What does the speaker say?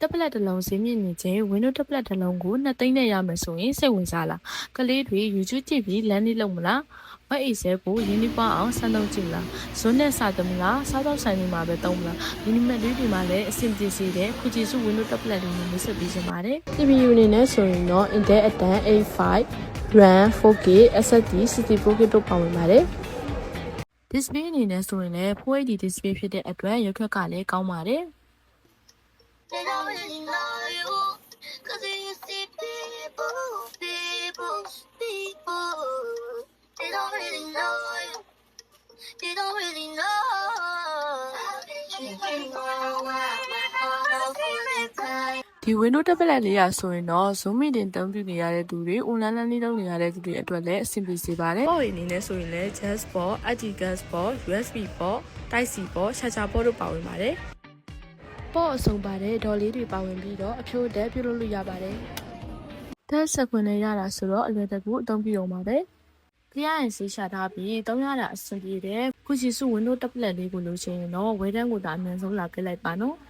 tablet တစ်လုံးဈေးမြင့်နေခြင်း Windows tablet တစ်လုံးကို2 သိန်းနဲ့ရမယ်ဆိုရင်စိတ်ဝင်စားလားကလေးတွေ YouTube ကြည့်ပြီးလမ်းလေးလုံးမလားမအိတ်ဆဲကိုရင်းနှီးပွားအောင်စမ်းသုံးကြည့်မလားဇွန်းနဲ့စာသမီးလားစားတော့ဆိုင်တွေမှာပဲသုံးမလားမီနီမက်လေးတွေမှာလည်းအဆင်ပြေစေတဲ့ခုကြည့်စု Windows tablet တွေနဲ့မိတ်ဆက်ပေးချင်ပါတယ် CPU အနေနဲ့ဆိုရင်တော့ Intel Atom A5 RAM 4K SSD 64GB တို့ပါဝင်ပါတယ် display အနေနဲ့ဆိုရင်လည်း Full HD display ဖြစ်တဲ့အတွက်ရုပ်ထွက်ကလည်းကောင်းပါတယ် They don't really know you, 'cause you see people. They don't really know you. They don't really know. ဒီ Windows tablet လေးရဆိုရင်တော့ Zoom meeting တုံးပြနေရတဲ့သူတွေ online learning လုပ်နေရတဲ့သူတွေအတွက်လည်းအဆင်ပြေစေပါတယ်။ပေါ့အနေနဲ့ဆိုရင်လည်း Jazz port, RGBus port, USB port, Type C port, Charger port တို့ပါဝင်ပါတယ်။ပေါ့အစုံပါတဲ့ဒေါ်လေးတွေပါဝင်ပြီးတော့အဖြိုးတက်ပြုလုပ်လို့ရပါတယ်။တက်ဆက်ခွင့်နဲ့ရတာဆိုတော့အလွယ်တကူအသုံးပြုအောင်ပါပဲ။ဖျားရင်စီးရှာထားပြီးသုံးရတာအဆင်ပြေတဲ့ခုချီစု Windows tablet လေးကိုလိုချင်ရင်တော့ဝယ်တန်းကိုသာအမြန်ဆုံးလာခဲ့လိုက်ပါနော်။